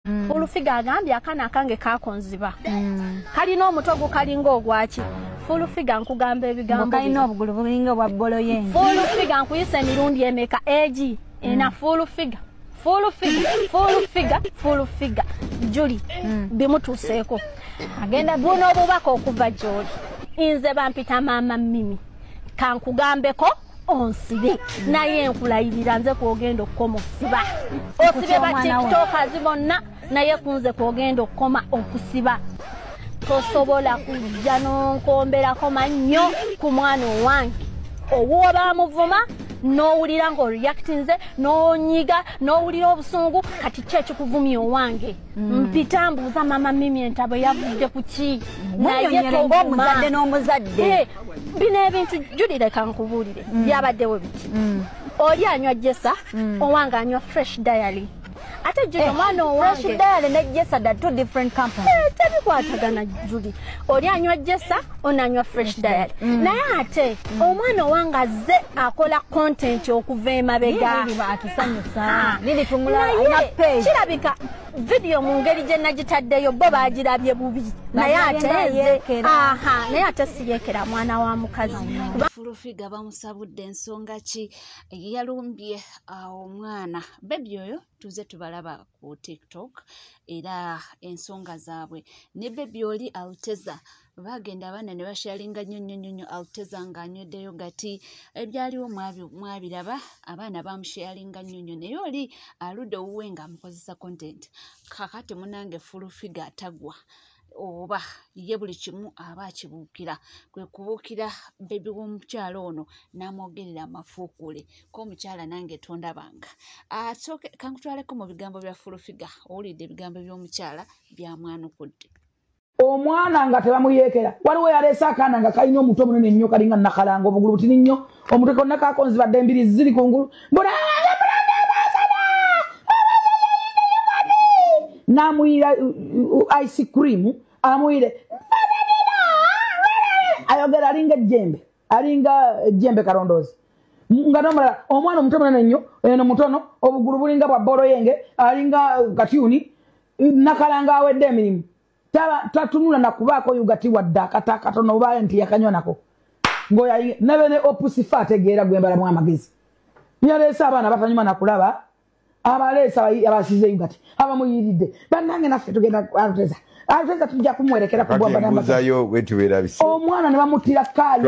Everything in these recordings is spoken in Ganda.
Full figure agambye akana kange kakonziba. Kalina omutogo kalinga ogwaki. Full figure nkugamba ebigambo. Kalina obugulu bulinga obwa bolo yenje. Full figure nkuyise emirundi emeka egi ena full figure. Full figure. Juli bimutuseeko. Agenda buno obubaka okuva Joli. Inze bampita mama Mimi. Kankugambeko onsibe naye nkulayirira nze kwogenda okusiba. Osibe ba TikTokers bonna naye kunze kwogenda okukoma okusiba. Tosobola kujja n'onkomberako mannyo ku mwana owange. Owoba muvuma n'owulira ng'oreactinze n'onyiga n'owulira obusungu kati kyeki kuvumya owange. Mpita mbuuza mama Mimi entabo yavudde ku ki? Naye ng'omuzadde n'omuzadde. Bino ebintu Juli leka nkubuulire byabaddewo biti. Oli anywa Jessa owange anywa Fresh Diary. Ate Juli omwana owange Fresh Diary ne Jessa are two different companies. Tebikwatagana Juli. Oli anywa Jessa ono anywa Fresh Diary. Naye ate omwana owange azze akola content okuva emabega. Nili tumula na page. Kirabika video mu ngeri gye nagitaddeyo bo baagirabye bubi. Naye ate naye ate siyekera mwana wa mukazi. Fulufiga bamusabudde ensonga ki yalumbye omwana baby oyo tuze tubalaba ku TikTok era ensonga zaabwe ne baby oli Alteza bagenda abana ne basharinga nnyo Alteza nga anyweddeyo gati ebyaliwo mwabiraba abaana bamusharinga nnyo naye oli aludde owuwe nga amukozesa content kakati munange Fulufiga atagwa oba ye buli kimu aba akibuukira kwe kubuukira baby w'omukyalo ono n'amwogerera amafuukule ko omukyala nange tondabanga soke kankutwaleko mu bigambo bya Fulufiga owulidde ebigambo by'omukyala byamwanukudde omwana nga tebamuyekera waliwo yaleese akaana nga kalina omutwe omunene nnyo kalinga nakalanga obugulu butini nnyo omutwe konna kakonzibadde embiri ziri kungulu namuyira ice cream amuyire ayogera alinga ejjembe karondozi nga nomala omwana omutwe munene nnyo eno mutono obugulu bulinga bwa bolo yenge alinga katyuni nakalanga awedde emirimu tatunula nakubaako yugati wadde akatakatono oba nti yakanywa nako ngoyayi nebene opusifa ategeera gwembalamu amagezi yaleese abaana batanyuma nakulaba abaleesa abasize yugati abamuyiridde bannange naffe tugenda Alteza tujja kumwerekera kubwamba n'amazayo wetuwera bisi omwana ne bamutira kaali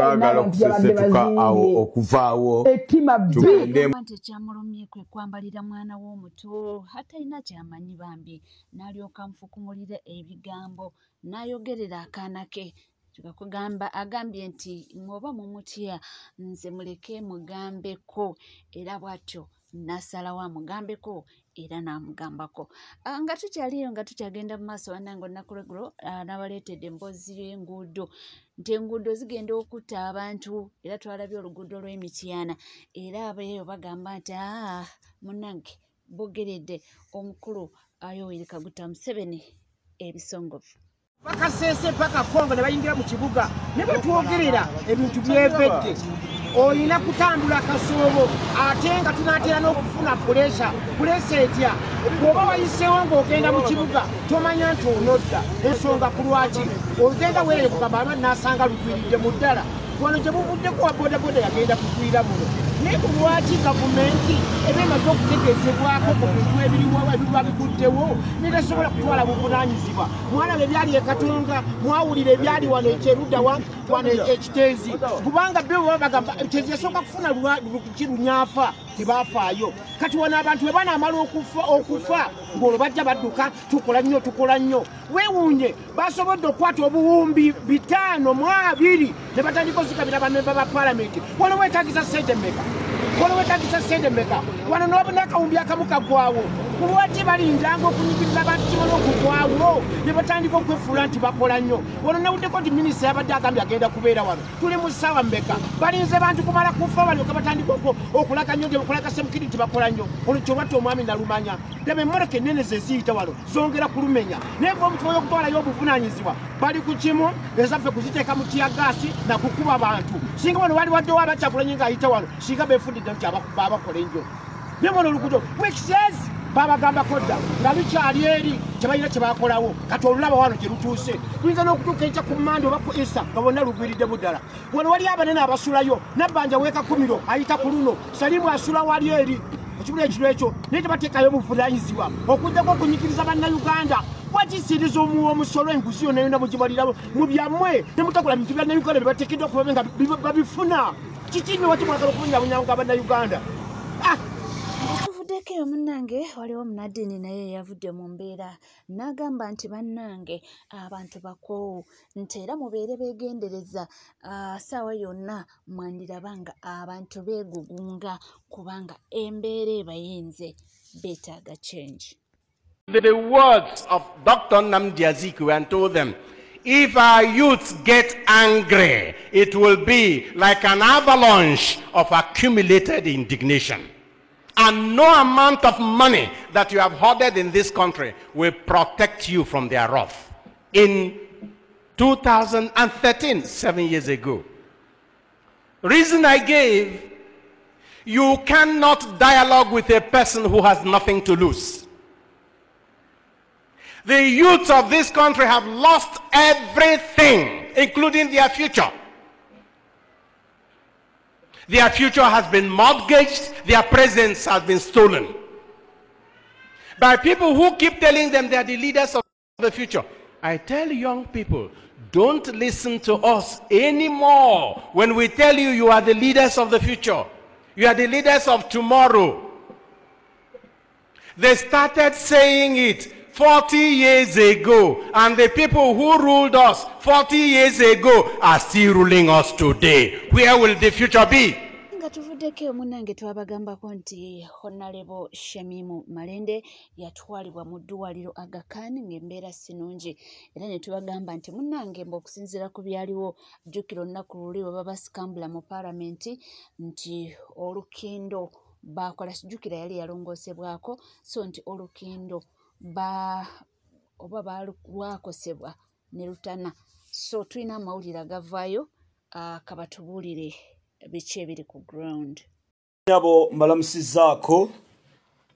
okuvaawo etima nti kyamulumye kwe kwambalira mwana w'omuto hatalina kyamanyi bambi n'alyoka amufukumulire ebigambo n'ayogerera akaana ke kugamba agambye nti ng'oba mumutya nze muleke mugambeko era bw'atyo nasalawo amugambeko era n'amugambako nga tukyaliyo nga tukyagenda mu maaso bannange olunaku n'abaleetedde emboozi y'enguudo nti enguudo zigenda okutta abantu era twalabye oluguudo lw'Emityana era abeeyo bagamba nti munnange bogeredde omukulu Yoweri Kaguta Museveni ebisongovu bakasese paka Kongo ne bayingira mu kibuga ne batwogerera ebintu byebedde oyina kutambula kasoobo ate nga tunaatera n'okufuna pulesa etya bw'oba wayiseewo ng'ogenda mu kibuga tomanya nti onodda ensonga ku lwaki ogenda weere kugamba ama n'asanga lugwiridde mu ddala wano gye buvuddeko wa bodaboda yagenda kugwira muno naye ku lwaki gavumenti eba emaze okutegeezebwako ku bintu ebiriwo ebiba biguddewo netasobola kutwala buvunaanyizibwa mwalaba ebyali e Katonga mwawulira ebyali wano ekyeruda wano ekiteezi kubanga be bwe bagamba ekiteezi yasooka kufuna kirunyafa tebafaayo kati wano abantu bwe banaamala okufa ng'olwo bajja badduka tukola nnyo weewuunye basobodde okukwata obuwumbi 520 ne batandika ozikabira bamemba ba paalamenti wano weetagisa sente mmeka wano n'akawumbi akamu kagwawo ku lwaki balinjanga okunyigiriza abantu kibona okugwawo ne batandika okwefuula nti bakola nnyo wano nawuddeko nti minisita yabadde agambye agenda kubeera wano tuli mu ssaawa mmeka balinze bantu kumala kufa balyoka batandika okulaga nnyo gye bakulaga semukiri nti bakola nnyo olwo kyolwatte omwami nalumanya laba emmoloka ennene ze ziyita wano zongera kulumenya naye ng'omutuwa y'okutwalayo obuvunaanyizibwa bali ku kimu ezaffe kuziteeka mu tiyagaasi nakukuba abantu singa wano wali waddewo abakyakulanye ng'ayita wano singa beefundidde nti abakola ennyo ne wano oluguudo babagambako dda nga lukyali eri kyebalina kyebakolawo kati olulaba wano gye lutuuse tuyinza n'okutuuka enkya ku mmande oba ku isa nga bonna lugwiriddemu ddala wano wali abanene abasulayo nabbanja weekakumiro ayita ku luno salimu asula wali eri ekibula ekiro ekyo naye tebateekayo buvunanyizibwa okuddako okunyikiriza bannayuganda wakisiriza omusolo enguzi yonna yonna mugibalira mu byammwe ne mutakola bintu bannayuganda bye bateekeddwa okuba nga babifuna kiki nyo wakimwagala okubunyabunyanga bannayuganda tuvuddeko eyo munnange waliwo munadini naye yavudde mu mbeera n'agamba nti bannange abantu bakoowu nti era mubeere beegendereza ssaawa yonna mwandiraba nga abantu beegugunga kubanga embeera ebayinze beetaaga change. The words of Dr. Nnamdi Azikiwe and told them, if our youths get angry, it will be like an avalanche of accumulated indignation. And no amount of money that you have hoarded in this country will protect you from their wrath. In 2013, 7 years ago, reason I gave, you cannot dialogue with a person who has nothing to lose. The youth of this country have lost everything, including their future. Their future has been mortgaged, their presence has been stolen by people who keep telling them they are the leaders of the future. I tell young people, don't listen to us anymore when we tell you you are the leaders of the future. You are the leaders of tomorrow. They started saying it 40 years ago, and the people who ruled us 40 years ago are still ruling us today. Where will the future be? Nga tuvuddeko munnange twabagambako nti Honorable Shamimu Malende yatwalibwa mu ddwaliro Aga Khan ng'embeera sinungi era ne tubagamba nti munnange okusinziira ku byaliwo jjukira olunaku luli bwe babasikambula mu paalamenti nti olukendo bakola kijjukira yali yalongoosebwako so nti olukendo oba lwakosebwa ne lutana so tulina amawulire agavaayo kabatubuulire biki ebiri ku ground. Abo mbalamusizaako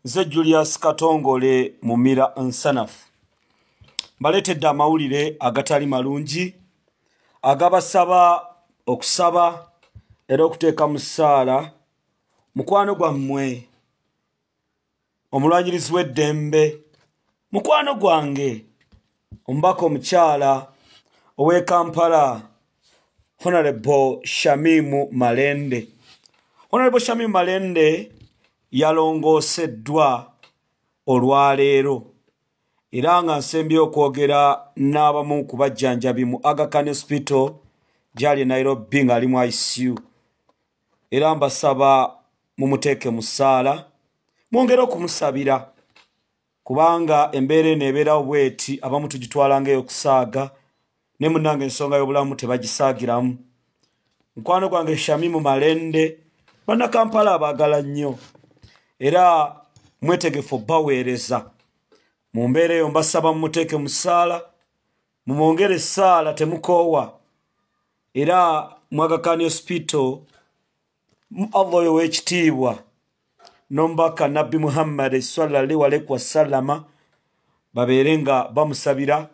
nze Julius Katongole Mumira Nsanafu mbaleetedde amawulire agatali malungi agabasaba okusaba era okuteeka mu ssaala mukwano gwammwe omulwanyirizi w'eddembe mukwano gwange omubaka omukyala ow'e Kampala Honorable Shamimu Malende. Honorable Shamimu Malende yalongooseddwa olwaleero era nga nsembye okwogera n'abamu ku bajjanjabi mu Aga Khan Hospital gyali Nairobi ng'ali mu ICU era mbasaba mumuteeke mu ssaala mwongere okumusabira kubanga embeera eno ebeerawo bweti abamu tugitwala ng'eyokusaaga ne munnange ensonga y'obulamu tebagisaagiramu. Mukwano gwange Shamimu Malende bannakampala abaagala nnyo era mwetegefu baweereza mu mbeera eyo mbasaba mumuteeke mu ssaala mumwongere ssaala temukoowa era mu Aga Khan Hospital Allah oyo w'ekitiibwa n'omubaka Nabbi Muhammad sallallahu alaihi wasallama babeere nga bamusabira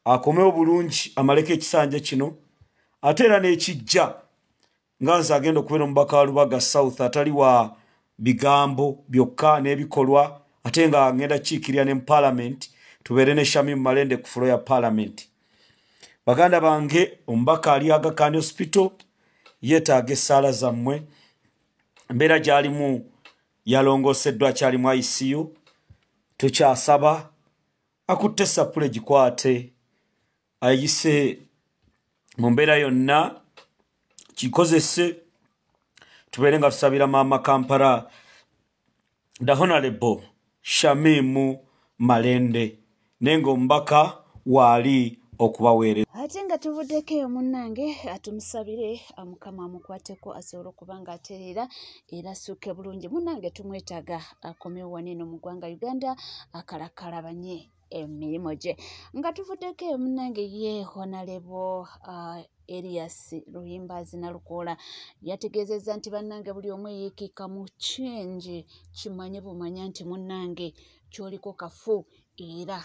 akomewo bulungi amaleko ekisanja kino ate era n'ekijja nga nze agenda okubeera omubaka wa Lubaga South atali wa bigambo byokka n'ebikolwa ate nga ngenda kiikirira ne mu Parliament tubeere ne Shamimu Malende ku fulo ya Parliament. Baganda bange omubaka ali Aga Khan Hospital yeetaaga essaala zammwe embeera gy'alimu yalongooseddwa kyali mu ICU tukyasaba akutte sapule gikwate ayise mu mbeera yonna kikozese tubeere nga tusabira maama Kampala the Honorable Shamimu Malende nenga omubaka waali okubaweereza. Ate nga tuvuddeko eyo munnange atumusabire Mukama amukwateko asobole okuba nga atereera era assuuke bulungi. Munnange tumwetaaga akomewo waneno mu ggwanga Uganda akalakalabanye emirimu gye. Nga tuvuddeko eyo munnange ye Honorable Elias Ruhimbazi Nalukola yategeezezza nti bannange buli omu yeekiika mu kyenje kimanye bumanya nti munnange ky'oliko kafu era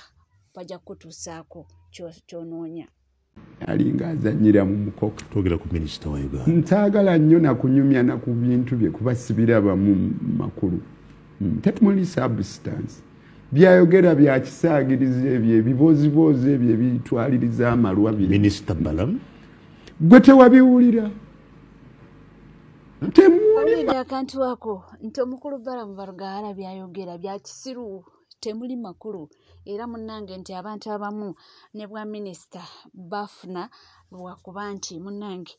bajja kutuusaako ky'onoonya. Alinga azanyira mu mukoka. Twogera ku minisita wa Uganda. Nsaagala nnyo na kunyumya na ku bintu bye kuba sibiraba mu makulu. Tetumuli substance. Byayogera bya kisaagiriza ebyo ebibozibozi ebyo ebitwaliriza amalwa bye. Minisita Balamu. Gwe tewabiwulira. Olida akantu ako nti omukulu Balamu Barugara byayogera bya kisiru temuli makulu era munnange nti abantu abamu ne bwa minisita bafuna lwakuba nti munnange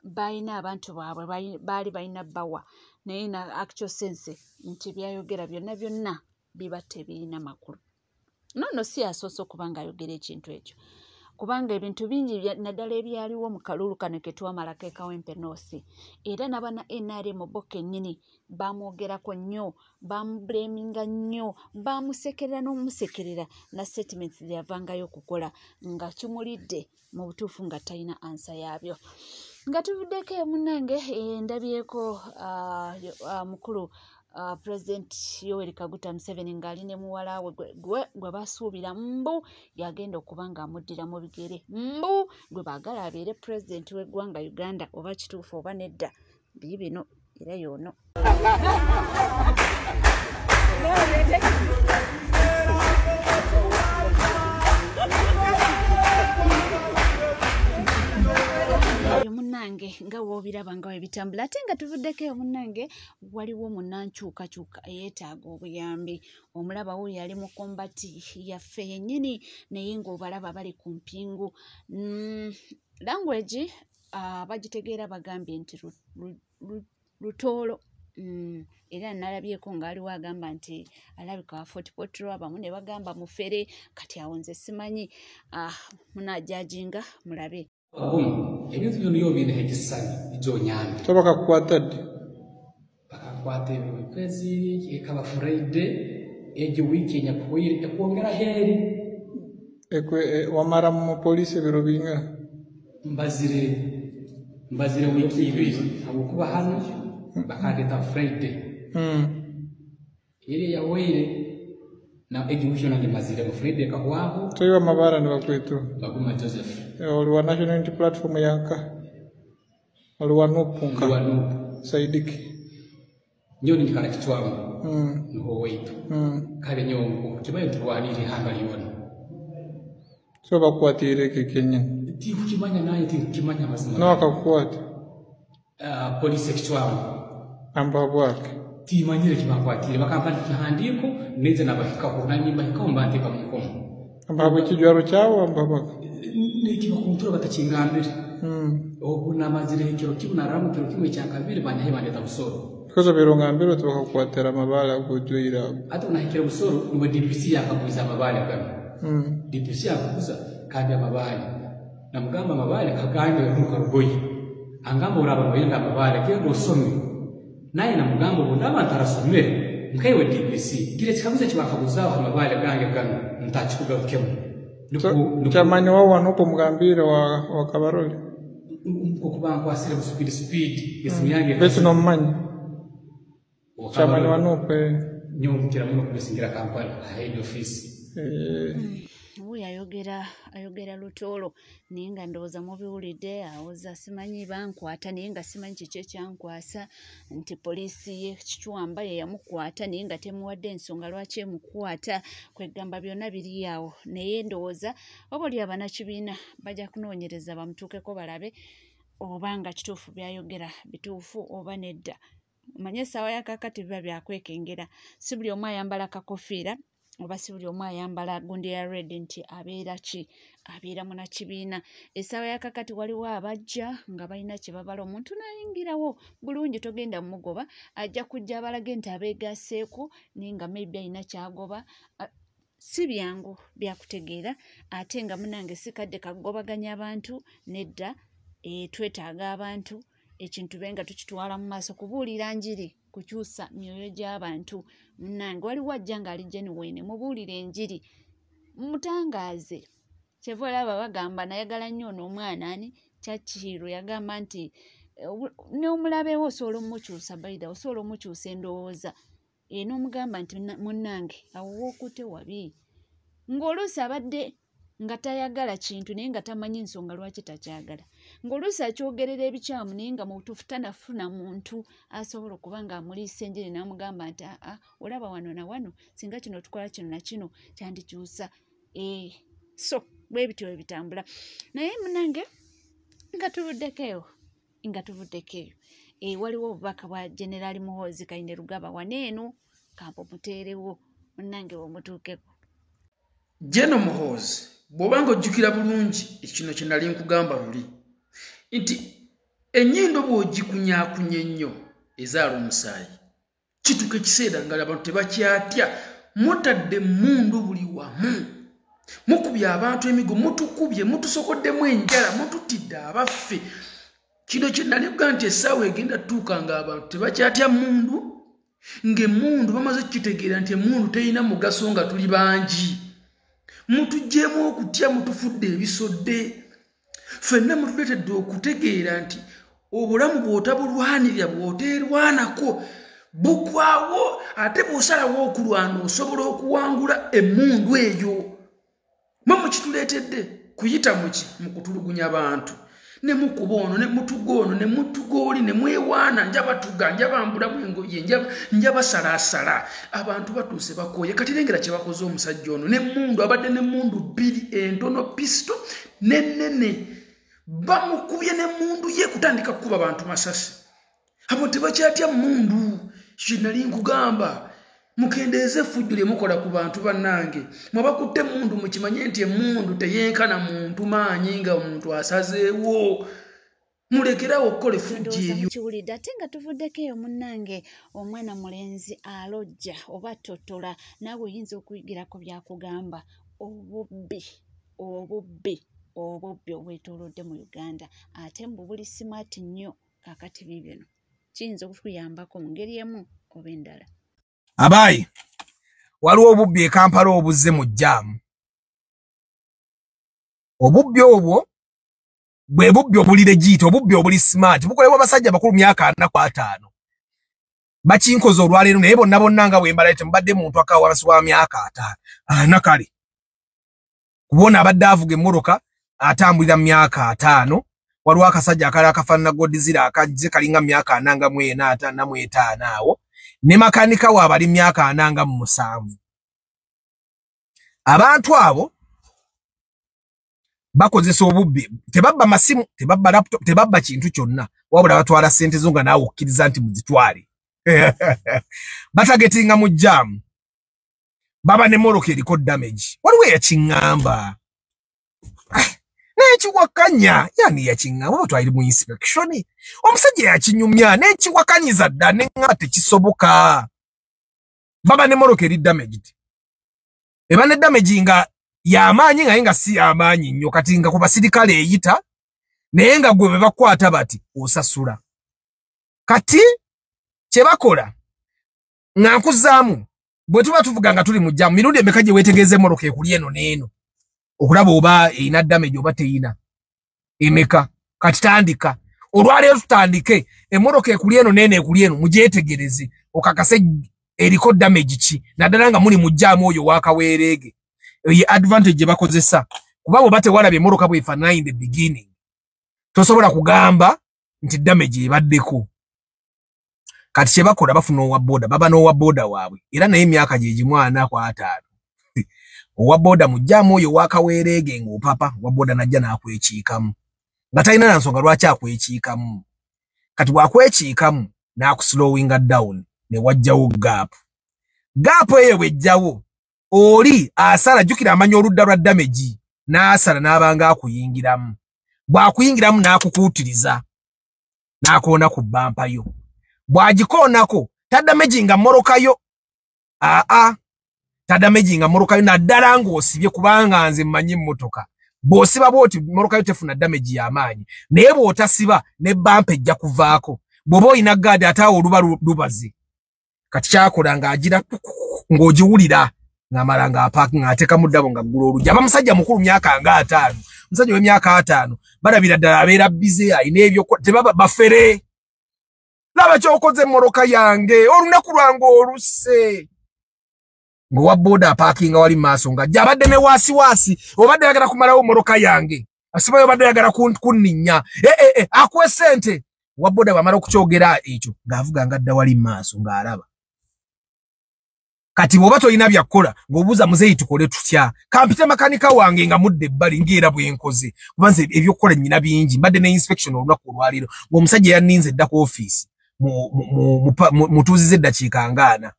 balina abantu baabwe baali balina bawa naye na actual sense nti byayogera byonna biba tebiina makulu. Nono si asoose okuba ng'ayogera ekintu ekyo kubanga ebintu bingi naddala ebyaliwo mu kalulu kano ke twamalako eKawempe North era n'abana NRM bo kennyini bamwogerako nnyo bamubuleminga nnyo bamusekerera n'omumusekerera na statements yavangayo okukola nga kimulidde mu butuufu nga talina ansa yaabyo. Nga tuvuddeko munnange ndabyeko mukulu President Yoweri Kaguta Museveni ng'ali ne muwala we gwe basuubira mbu yagenda okuba ng'amuddira mu bigere mbu gwe baagala abeere president w'eggwanga Uganda oba kituufu oba nedda biibino era yoono. Munnange nga woobiraba nga webitambula ate nga tuvuddeko munnange waliwo munnankyukakyuka eyeetaaga obuyambi. Omulaba wo yali mu kombati yaffe yennyini naye ng'obalaba bali ku mpingu. Language bagitegeera bagambye nti lutoolo era nalabyeko ng'aliwo agamba nti alabika Fort Portal abamu ne bagamba mufere kati awo nze simanyi munaajajinga mulabe. Ebintu byonna iyo bine hekisani ibyonyambi so bakakukwata ddi bakakwata ebikwezi ekaba Friday ejo wiki enyakuhire ekwongera heri wamara mu polisi ebiro binga mbazire wiki ibiri hakukuba hano bakandeta Friday ile yaweire na ejo nange mazire mu Friday kahwaho toyo amabara ni bakwetu baguma Joseph oliwa National Unity Platform yanka oliwa nupunka Saidiki nyo ni kana kitwamo niho wetu kale nyongo kibaye tuwalire hanga liona so bakwatire kekenya ti kukimanya naye ti kukimanya mazima no akakwata police kitwamo amba bwake ti manyire kibakwatire bakampani kihandiko neze nabahika kunani bahika mbante kamukomo amba bwikijwaro cyawo amba bwake ni kibakuntura batachingambire obuna mazire kiro kibuna ramu kiro kimwe cyakabiri banyahe bandeta busoro kozo birongambiro tukakwatera amabala kujwira ati unahikira busoro ngo DPC yakaguza amabala bwa DPC yakaguza kandi amabala na mugamba amabala kagande ruka rugoyi angamba uraba bayenda amabala kyo gosomwe naye na mugambo bundaba tarasomere mkaiwe DPC kile kikaguza kibakaguza amabala gange gano ntachikugarukemo chamani wao wanopo mugambire wa Kabarole kukuba kwasire speed yesimu yange betu no manyi chamani wanopo nyongera muno kusingira Kampala head office Uya ayogera lutoolo ninga ndoza mu biwulidde awoza simanyi bankwata ninga simanyi kiki ekyankwasa nti poliisi ye kichwamba ye yamukwata ninga temuwadde ensonga lwaki emukwata kwegamba byonna biri yawo naye ndowooza obuli abanakibiina bajja kunoonyereza bamutuukeko balabe obanga kituufu byayogera bituufu oba nedda. Manye essaawa yakakati biba byakwekengera si buli omu ayambala kakofiira oba si buli omu ayambala gundi ya red nti abeera munakibiina. Essaawa yakakati waliwo abajja nga balina kye babala omuntu nayingirawo bulungi togenda mugoba ajja kujja abalage nti abeegaseeko ninga maybe alina kyagoba si byangu byakutegeera ate nga munange sikadde kagobaganya abantu nedda twetaaga abantu ekintu benga tukitwala mu maaso kubuulira njiri kukyusa myoyo gy'abantu munange waliwo ajja nga ali genuine mubuulire enjiri mutangaaze kyevola aba bagamba nayagala nnyo n'omwana ani Churchill yagamba nti n'omulabewo osobola omukyusa bayida osobola omukyusa endowooza n'omugamba nti munnange awo wookute wabi ng'oluusi abadde nga tayagala kintu naye nga tamanyi nsonga lwaki takyagala ng'oluusi akyogerera ebikyamu naye nga mu butuufu tanafuna muntu asobola okuba ng'amuliisa enjiri n'amugamba nti olaba wano na wano singa kino tukola kino na kino kyandikyusa so bwe bityo ebitambula naye munnange nga tuvuddekeyo waliwo obubaka bwa General Muhoozi Kainerugaba waneeno kampo muteerewo munnange womutuukeko General Muhoozi bw'obanga ojjukira bulungi ekino kye nali nkugamba luli nti ennyindo bw'ogikunyakunya ennyo ezaala omusaayi kituuka ekiseera nga abantu tebakyatya mutadde emmundu buli wamu mukubye abantu emigo mutukubye mutusokoddemu enjala mututidde abaffe kino kye nali kugaa nti essaawa egenda tuuka nga abantu tebakyatya mmundu ng'emmundu bamaze kukitegeera nti emmundu terina mugaso nga tuli bangi mutuggyemu okutya mutufudde ebisodde ffenna mutuleetedde okutegeera nti obulamu bw'otabulwanirira bw'oteerwanako bugwawo ate bw'osalawo okulwana osobola okuwangula emmundu eyo mwe mukituleetedde kuyita muki mu kutulugunya bantu ne mukuba ono ne mutuga ono ne mutuga oli ne mwewaana njabatuga njabambulamu engoye njabasalaasala abantu batuuse bakooye kati lengera kye bakoze omusajja ono n'emmundu abadde n'emmundu bbiri entono pisito n'ennene bamukubye n'emmundu ye kutandika kukuba abantu masasi abo tebakyatya mmundu kye nali nkugamba mukendeeze effujjo lye mukola ku bantu bannange mwabakutte emmundu mukimanye nti emmundu teyenkana muntu maanyi nga omuntu asazeewo mulekerawo okukola effujjo eryo kiwulidde ate nga tuvuddeko eyo munnange omwana mulenzi alojja oba totola naawe oyinza okuyigirako byakugamba obubbi obwetoolodde mu Uganda ate mbu buli simaati nnyo kakati bibino kiyinza okutuyambako mu ngeri emu oba endala Abayi, waliwo obubbi e Kampala obuzze mu jjaamu. Obubbi obwo bwe bubbi obuli legit, obubbi obuli smart. Bukolebwa basajja bakulu myaka 4 ku 5. Bakinkoze olwaleero naye bonna nga bwe mbala mbadde muntu akawansi wa myaka 5. Nakale. Kubona abadde avuga emmoroka atambulira myaka 5. Waliwo akasajja akala akafaanana Godzilla akajje kalinga myaka 4 awo. Ne makanika wa bali myaka 7. Abantu abo bakozesa obubbi tebabba masimu tebabba laptop tebabba kintu kyonna wabula batwala sente zonga nawe okkiriza nti muzitwale batagetinga mu jam baba ne moroke eriko damage waliwo yakingamba nekiwakanya yani yakingamba batwali mu inspection omusajja yakinyumya nekiwakanyiza dda nenga tekisoboka baba ne moroke eri damaged eba ne damage nga yamanyi nga si yamanyi nnyo kati nga ku basirikale eyita naye nga gwe bakwata bati osasula kati kye bakola nga nkuzaamu bwe tuba tuvuga nga tuli mu jjamu mirundi emeka gye weetegeeze moroke kuli eno n'eno okulaba oba erina damage oba teyina emeka kati tandika olwaleero tutandike emoroke ekuli eno n'eno ekuli eno mugyetegereze okakase eriko damage ki naddala nga muli mu jjamu oyo wakaweerege ye advantage bakozesa kuba bo batewala bye moroka bwe fana in the beginning tosobola kugamba nti damage ebaddeko kati kye bakola bafuna owa boda baba n'owa boda waabwe era naye emyaka gye gimwana kwa 5 owa boda mu jjamu oyo wakaweerege ng'opapa owa boda najja n'akwekiikamu nga talina na nsonga lwaki akwekiikamu kati bw'akwekiikamu n'akuslowinga down ne wajjawo gap eyo bwejjawo oli asala jukira amanyi oludda lwa damage n'asala n'abanga akuyingiramu bw'akuyingiramu n'akukuutiriza n'akoona ku bampa yo bw'agikoonako tadamage nga morokayo tadamage nga morokayo naddala ng'osibye kubanga nze mmanyi emmotoka bw'osiba bw'oti morokayo tefuna damage y'amaanyi naye bw'otasiba ne bampa ejja kuvaako bw'oba olina gaadi ate awo oluba lubaze kati kyakola ng'agira ng'ogiwulira ng'amala ng'apaaka ng'ateeka mu ddabo nga ggula olujja aba musajja mukulu myaka nga 5 musajja w'emyaka 5 balabira ddala abeera bize ayina ebyo tebaba bafere laba kyokoze moroka yange olunaku lwange oluse ngowa boda parking wali maaso nga jabadde ne wasi obadde yagala kumalawo moroka yange asibayo obadde yagala kunninya akuwe sente wa boda bamala okukyogera ekyo ng'avuga nga dda wali maaso ng'alaba kati bwoba tolina byakola ng'obuuza muzeeyi tukole tutya kampite makanika wange nga mudde ebbali ng'era bwenkoze kubanze ebyokukola nnyina bingi mbadde ne inspection olunaku olwaliro ng'omusajja yanninze edda ku ofiisi mutuuzize eddakiika ngaana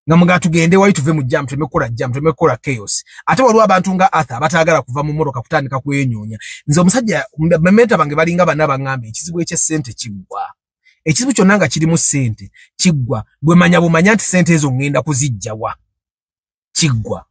nga muga tugende wali tuve mu jam tumekola chaos ate waliwo abantu nga Arthur abataagala kuva mu moroka kutandika kwenyoonya nze omusajja bamenta bange balinga bana baŋŋambe ekizibu eky'essente kiggwa ekizibu kyonna nga kirimu ssente kiggwa bwe manya bumanya nti ssente ezo ŋŋenda kuzijjawa kiggwa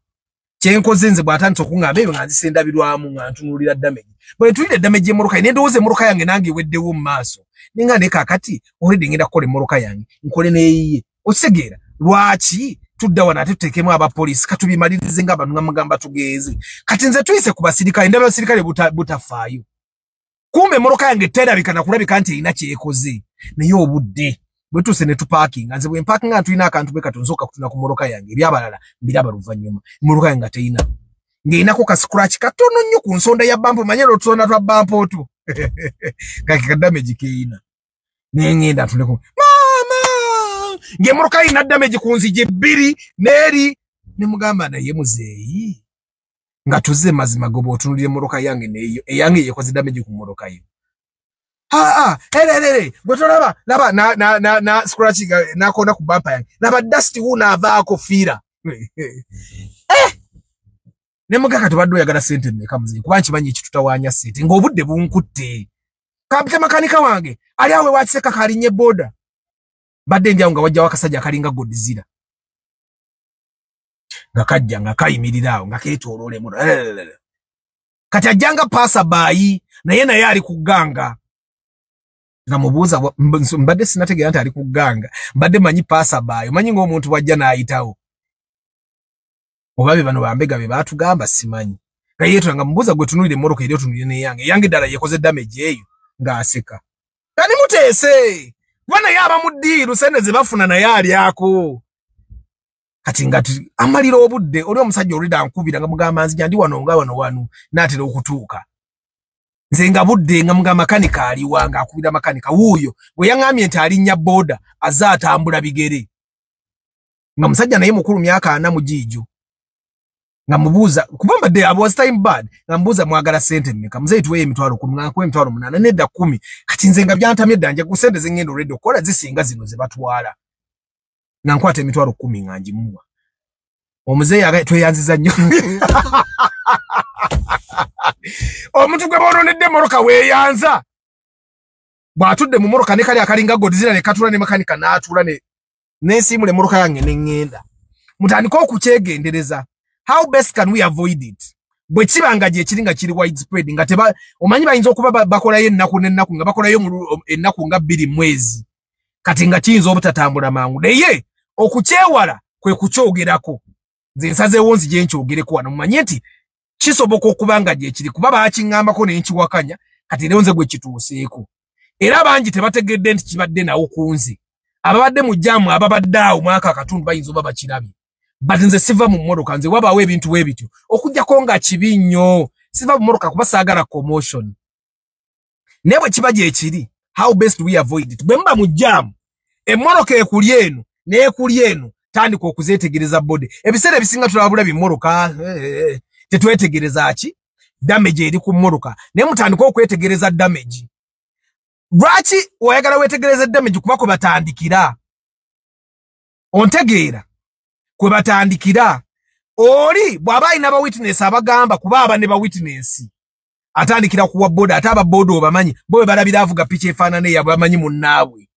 kyenkoze nze bw'atandise okuŋŋamba ebyo nga nzisendabirwamu nga ntunuulira damage bwe ntuulira eddamage y'emmoroka ne ndowooza emmoroka yange nange eweddewo mu maaso ninga ne kaakati olidde ngenda kukola emmoroka yange nkole neeyiye okitegeera lwaki tudda wana ate tuteekemu abapoliisi katubimalirize ng'abantu nga mugamba tugeeze kati nze tuyise ku basirikale ndaba abasirikale butafaayo kumbe emmoroka yange terabika na kulabika nti erina kyekoze naye obudde bwe tuuse ne tupaakinga nze bwe mpaakinga tulina akantu bwe katonzooka kutuna ku moroka yange ebyabalala mbiraba luvannyuma emmoroka yange teyina ng'erinako ka scratch katono nnyo ku nsonda ya bampo manye n'otusonda twa bampo otu kake kadamage keeyina naye ŋŋenda ntuleko ng'emmoroka yina damage ku nzigi 2 n'eri ne mugamba naye muzeeyi nga tuzze mazima go bw'otunulira emmoroka yange neeyo eyange yekoze damage ku mmoroka yo gwe tolaba laba na scratch nakona ku bampa yange laba dust wuuna avaako fiira ne mugaka tubadde oyagala ssente mmeka muzeeyi kuba nkimanyi ekitutawaanya ssente ng'obudde bunkutte kampite makanika wange ali awe wakiseka kalinye boda badde ndyawo nga wajja wakasajja kalinga Godzilla nga kajja nga kayimirira awo nga keetooloola emmoro kati ajjanga paasa baayi naye ali ku gganga nga mubuuza mbadde sinategeera nti ali ku gganga mbadde manyi paasa baayi manyi ng'omuntu wajja n'ayitawo oba be bano bambega be baatugamba simanyi nga yeetula nga mubuuza gwe tunuulire emmoroka eri otunuulire eyange ddala yekoze damage eyo ng'aseka kani muteese kuba naye abamuddiiru sente ze bafuna naye alyako kati nga amalira obudde oli omusajja olida ankubira nga mugamba nzija ndi wano nga wano naatera okutuuka nze nga budde nga mugamba makanika aliwa nga akubira makanika wuuyo bwe yaŋŋambye nti alinnya boda azze atambula bigere nga musajja naye mukulu myaka 4 mu giijo nga mubuuza kuba mbadde was time bad nga mubuuza mwagala ssente mmeka muzeeyi tuweeyo emitwalo 10 nga nkuwa emitwalo 8 nedda 10 kati nze nga byantamye eddanja ku ssente ze ŋŋenda olwedde okukola zisinga zino ze batwala nga nkwata emitwalo 10 nga ngimuwa omuzeeyi tweyanziza nnyo omuntu gwe boononedde emmoroka weeyanza bw'atudde mu moroka ne kali akalinga Godzilla ne katula ne makanika n'atula n'ensiimula emmoroka yange ne ŋŋenda mutandika okukyegendereza. How best can we avoid it? Bwe kibanga gye kiri nga kiri widespread nga omanyi bayinza okuba bakolayo ennaku n'ennaku nga bakolayo ennaku nga 2 mwezi kati nga kiyinza obutatambula mangu naye okukyewala kwe kukyogerako nze nsazeewo nzije nkyogereko wano mumanye nti kisoboka okuba nga gye kiri kuba baakiŋŋambako ne nkiwakanya kati rero nze gwe kituuseeko era bangi tebategedde nti kibadde nawo ku nze ababadde mu jaamu ababadde awo mwaka akatundu bayinza oba bakirabye but nze siva mu mmoroka nze wabaawo ebintu bwe bityo okujjako nga kibi nnyo siva mu mmoroka kuba saagala commotion naye bwe kiba gye kiri how best we avoid it bwe muba mu jaamu emmoroka ekuli eno n'ekuli eno tandika okuzeetegereza bode ebiseera ebisinga tulabula bimmoroka tetwetegereza ki damage eri ku mmoroka naye mutandika okwetegereza damage lwaki oyagala weetegereza damage kuba kwe batandikira ontegeera kwe batandikira oli bw'aba alina ba witness abagamba kuba aba ne ba witness atandikira kuwa boda ate aba boda obamanyi bo balabira avuga picha efaanana eyabwe bamanyi munnaabwe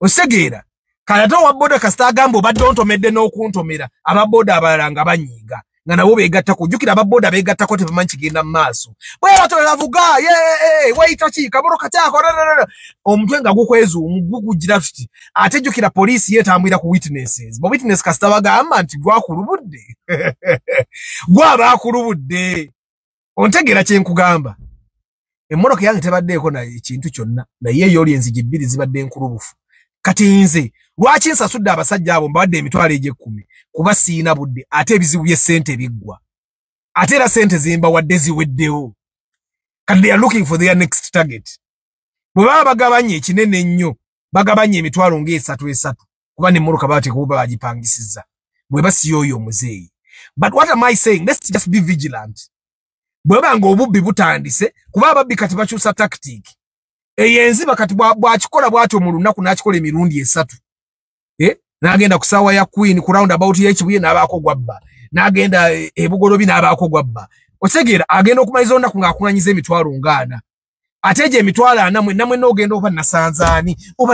osegeera kale ate owa boda kasita agamba obadde ontomedde n'okuntomera aba boda abalala nga banyiiga nga nabo beegattako jjukira aba boda beegattako tebamanyi kigenda mu maaso bwe batolavuga weyita ki kaboroka kyako omutwe nga gukugira tuti ate jjukira poliisi yeetambulira ku witnesses ba witness kasita bagamba nti gwakulubudde gwaba akulubudde ontegera kye nkugamba emmoroka yange tebaddeeko na ekintu kyonna naye yoli enzigi bbiri zibadde nkulubufu kati nze lwaki nsasudde abasajja abo mbadde emitwalo egy'ekkumi kuba siina budde ate ebizibu by'essente biggwa ate era ssente zimbawadde ziweddewo kati they are looking for their next target bwe baba bagabanye ekinene ennyo bagabanye emitwalo ng'esatu kuba n'emmoroka baateekuba bagipangisizza bwe basiya oyo omuzeeyi but what am I saying? Let's just be vigilant. Bweba nga obubbi butandise kuba ababbi kati bakyusa tactic eyenziba kati bwakikola bwatyo mu lunaku n'akikola emirundi esatu n'agenda ku ssaawa ya Queen ku roundabout y'ekibuye n'abaako gwabba n'agenda ebugolobi n'abaako gwabba otegeera agenda okumaliza olunaku ng'akuŋŋanyiza emitwalo ng'ana ate egyo emitwalo ana mwenna ogenda oba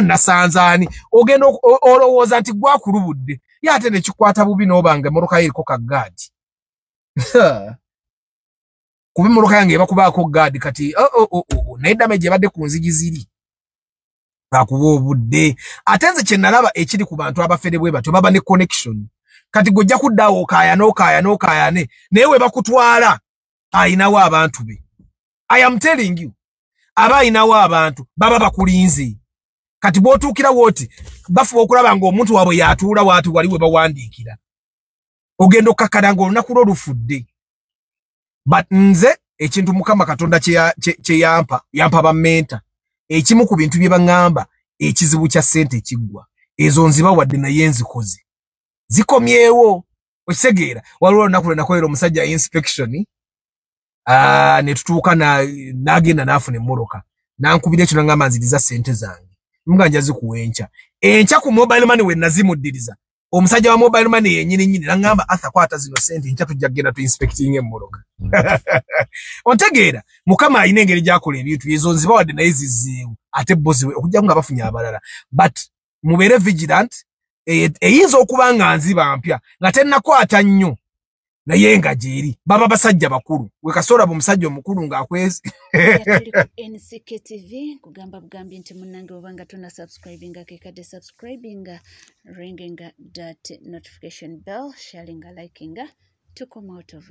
nasanzaani ogenda olowooza nti gwakulubudde ye ate ne kikwata bubi n'oba nga emmoroka ye eriko kaggaadi kuba emmoroka yange ebakubaako gaadi kati naye damage ebadde ku nzigi ziri bakuba obudde ate nze kye nalaba ekiri ku bantu abafere bwe batyo baba ne connection kati gojja kuddaawo okaayane naye we bakutwala ayinawo abantu be. I am telling you aba ayinawo abantu baba bakulinze kati bw'otuukira woti bafuba okulaba ng'omuntu waabwe yatuula waati wali we bawandiikira ogenda okkakkana ng'olunaku lwo lufudde. But nze ekintu Mukama Katonda kye yampa bammenta ekimu ku bintu bye baŋŋamba ekizibu kya ssente ekiggwa ezo nziba wadde naye nzikoze zikomyewo okitegeera waliwo olunaku lwe nakolera omusajja inspection ne tutuuka n'agenda n'afuna emmoroka n'ankubira ekyo n'aŋŋamba nziriza ssente zange nga nja zikuwa enkya ku mobile money we nazimuddiriza omusajja wa mobile money yennyini n'aŋŋamba Arthur kwata zino ssente enkya tujja kugenda tu inspecting emmoroka ontegeera Mukama ayina engeri gy'akola ebintu ezo nziba wadde naye zizzeewo ate bbozi we okujja nga bafunye abalala but mubeere vigilant eyinza okuba nga nziba mpya nga tennakwata nnyo naye nga gyeri baba basajja bakulu we kasola omusajja omukulu ng'akwezi NCK TV kugamba bugambye nti munnange obanga tuna subscribinga kekadde subscribinga ringinga that notification bell sharinga likinga to come out of